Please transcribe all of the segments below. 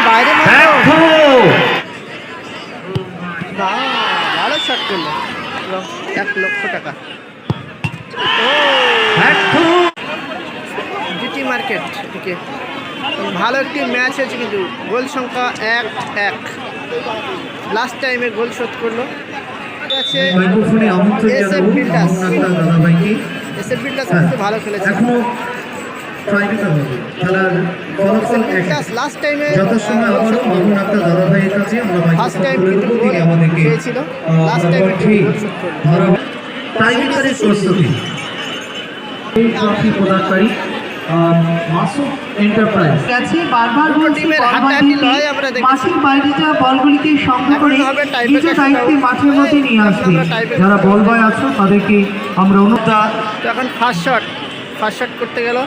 বাইরে ভালো শট করলো এবং 1 লক্ষ টাকা। জিটি মার্কেট এদিকে ভালো একটি ম্যাচ হয়েছে, কিন্তু গোল সংখ্যা 1-1। লাস্ট টাইমে গোল শোধ করলো। এসএফ বিল্ডার্স কিন্তু ভালো খেলেছে। লাস্ট টাইমে ফার্স্ট টাইম কিন্তু গোল খেয়েছিল, লাস্ট টাইমে গোল শোধ করলো। প্রস্তুতি এই ট্রফি প্রদানকারী মাসুদ এন্টারপ্রাইজ গেছে বারবার বলছি মাঠের বাইরে যাওয়া বলগুলিকে সংগ্রহ করে নিজ দায়িত্বে মাঠের মধ্যে নিয়ে আসবে। যারা বল বয় আছো তাদেরকে আমরা অনুরোধ। এখন ফার্স্ট শট করতে গেল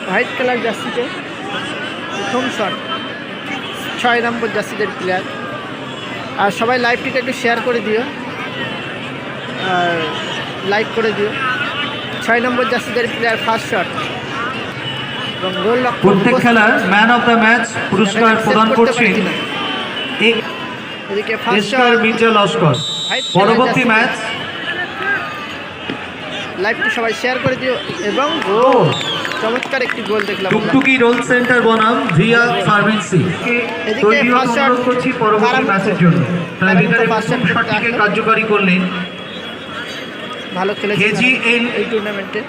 হোয়াইট কালার জার্সিতে, প্রথম শট 6 নম্বর জার্সিদের প্লেয়ার। আর সবাই লাইভটিকে একটু শেয়ার করে দিও আর লাইক করে দিও। 6 নম্বর জার্সিদের প্লেয়ার ফার্স্ট শট এবং গোল। প্রত্যেক খেলার ম্যান অফ দ্য ম্যাচ পুরস্কার প্রদান করছেন এদিকে ফার্স্ট শট মির্জা লস্কর। পরবর্তী ম্যাচ লাইভটি সবাই শেয়ার করে দিও এবং গোল। চমৎকার একটি গোল দেখলাম। টুকটুকি রোল সেন্টার বনাম রিয়া ফার্মেসি এদিকে ফার্স্ট শট করছি পরবর্তী ম্যাচের জন্য। শটটিকে কার্যকরী করলেন ভালো খেলেছে এই টুর্নামেন্টে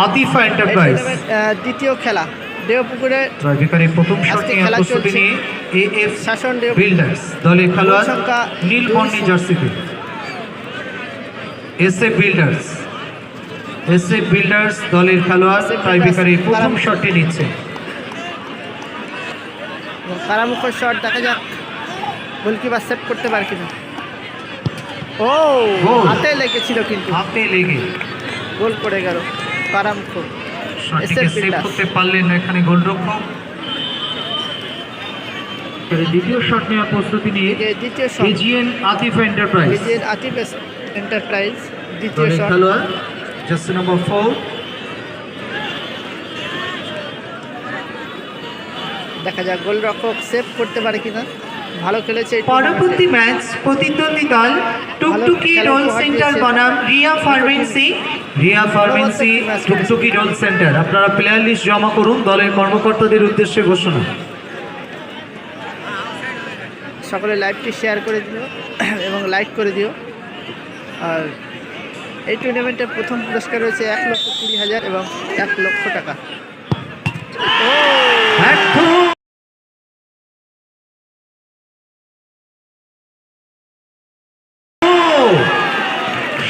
আতিফা এন্টারপ্রাইজ। দ্বিতীয় খেলা দেওপুকুরে ট্রাইবেকারের প্রথম শট নিয়ে প্রস্তুতি নিয়ে এএফ শাসন বিল্ডার্স দলের খেলোয়াড় নীল বর্ণী জার্সিতে। এসএফ বিল্ডার্স দলের খেলোয়াড় ট্রাইবেকারের প্রথম শটটি নিচ্ছে। কারামুখের শট দেখা যাক গোলকিপার সেভ করতে পারে কিনা। ও হাতে লেগেছিল, কিন্তু হাতে লেগে গোল করে গেল কারামুখ। শটটিকে সেভ করতে পারলেন না এখানে গোলরক্ষক। দ্বিতীয় শট নেওয়ার প্রস্তুতি নিয়ে দ্বিতীয় শট এজিএন আতিফ এন্টারপ্রাইজ। দ্বিতীয় শট খেলোয়াড় জার্সি নম্বর 4। দেখা যাক গোলরক্ষক সেভ করতে পারে কিনা। ভালো খেলেছে। পরবর্তী ম্যাচ প্রতিদ্বন্দ্বী দল টুকটুকি রোল সেন্টার বনাম রিয়া ফার্মেসি। টুকটুকি রোল সেন্টার। আপনারা প্লেয়ার লিস্ট জমা করুন দলের কর্মকর্তাদের উদ্দেশ্যে ঘোষণা। সকলে লাইভটি শেয়ার করে দিও এবং লাইক করে দিও। আর এই টুর্নামেন্টের প্রথম পুরস্কার রয়েছে 1,20,000 এবং 1 লক্ষ টাকা।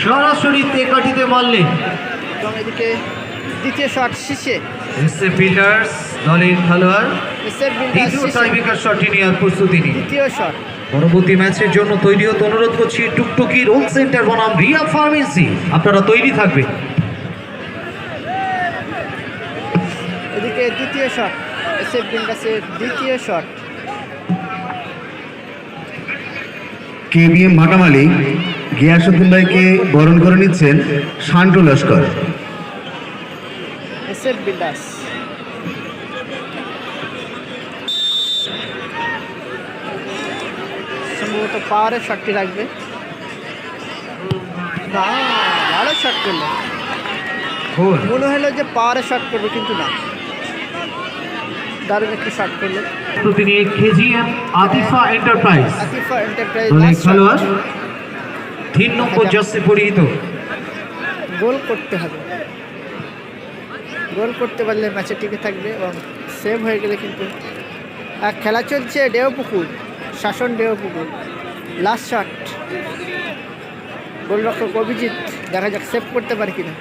সরাসরি তেকাটিতে মারলেন এবং এদিকে দ্বিতীয় শট শীর্ষে এসএফ বিল্ডার্স দলের খেলোয়াড় দ্বিতীয় টাইব্রেকার শটটি নেওয়ার প্রস্তুতি নিয়ে দ্বিতীয় শট। পরবর্তী ম্যাচের জন্য তৈরি হতে অনুরোধ করছি টুকটুকি রোল সেন্টার বনাম রিয়া ফার্মেসি। আপনারা তৈরি থাকবেন। এদিকে দ্বিতীয় শট এসএফ বিল্ডার্সের দ্বিতীয় শট। কেবিএম মাটামালি গিয়াসুদ্দিন ভাইকে বরণ করে নিচ্ছেন শান্টু লস্কর। এসএফ বিল্ডার্স সম্ভবত পাওয়ারের শটটি রাখবে। ভালো শট করলো, মনে হলো যে পাওয়ারের শট করবে, কিন্তু না, দারুণ একটি শট করলো। তিনি কেজিএম আতিফা এন্টারপ্রাইজ খেলোয়াড় 3 নম্বর জার্সি পরিহিত। গোল করতে হবে, গোল করতে পারলে ম্যাচে টিকে থাকবে এবং সেভ হয়ে গেলে কিন্তু। খেলা চলছে দেওপুকুর, শাসন দেওপুকুর। লাস্ট শট গোলরক্ষক অভিজিৎ, দেখা যাক সেভ করতে পারে কিনা।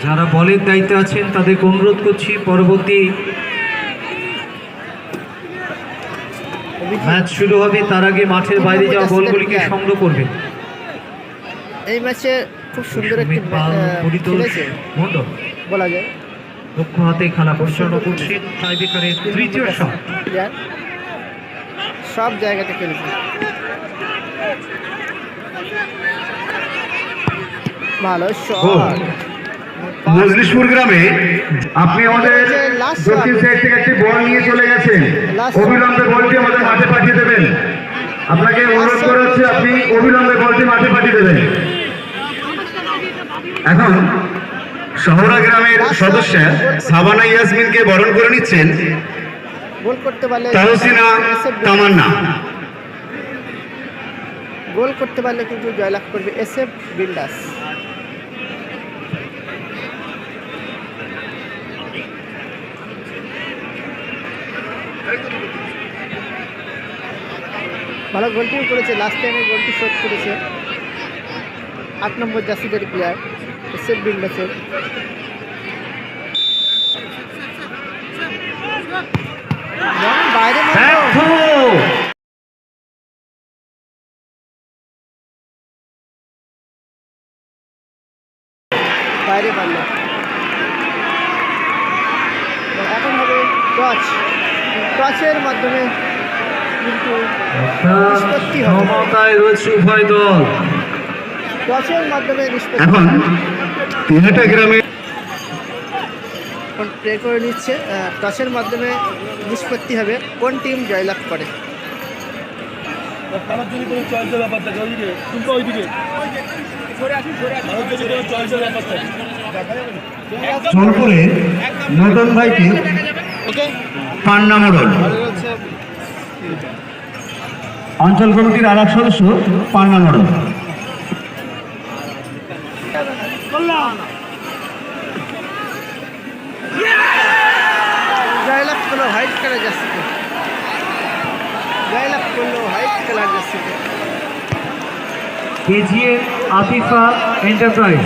যারা বলের দায়িত্বে আছেন তাদেরকে অনুরোধ করছি পরবর্তী ম্যাচ শুরু হবে তার আগে মাঠের বাইরে যাওয়া বলগুলিকে সংগ্রহ করবেন। এই ম্যাচে খুব সুন্দর একটি খেলেছে বলা যায়। দক্ষ হাতে খেলা পরিচালনা করছেন টাইব্রেকারের তৃতীয় শট। সব জায়গাতে খেলেছে, ভালো শট। মজলিশপুর গ্রামে আপনি আমাদের দক্ষিণ সাইড থেকে একটি বল নিয়ে চলে গেছেন, অবিলম্বে বলটি আমাদের মাঠে পাঠিয়ে দেবেন। আপনাকে অনুরোধ করা হচ্ছে আপনি অবিলম্বে বলটি মাঠে পাঠিয়ে দেবেন। এখন শহরা গ্রামের সদস্য সাবানা ইয়াসমিনকে বরণ করে নিচ্ছেন গোল করতে পারলে তাহসিনা তামান্না। গোল করতে পারলে কিন্তু জয়লাভ করবে এসএফ বিল্ডার্স। ভালো গোলটিও করেছে, লাস্ট টাইমে গোলটি শোধ করেছে 8 নম্বর জার্সিদের প্লেয়ার এসএফ বিল্ডার্সের। বাইরে বাইরে পারল। এখন হবে টচের মাধ্যমে কিন্তু নিষ্পত্তি হবে, ক্ষমতায় রয়েছে উভয় দল। টচের মাধ্যমে নিষ্পত্তি। এখন তিনটা গ্রামে প্লে করে নিচ্ছে, টসের মাধ্যমে নিষ্পত্তি হবে কোন টিম জয়লাভ করে। সোনপুরে নতুন ভাইকে পান্না মোড়ল, অঞ্চল কমিটির আর এক সদস্য পান্না মোড়ল। জয়লাভ করলো হোয়াইট কালার জার্সিতে, জয়লাভ করলো হোয়াইট কালার জার্সিতে। কেজিএ আতিফা এন্টারপ্রাইজ।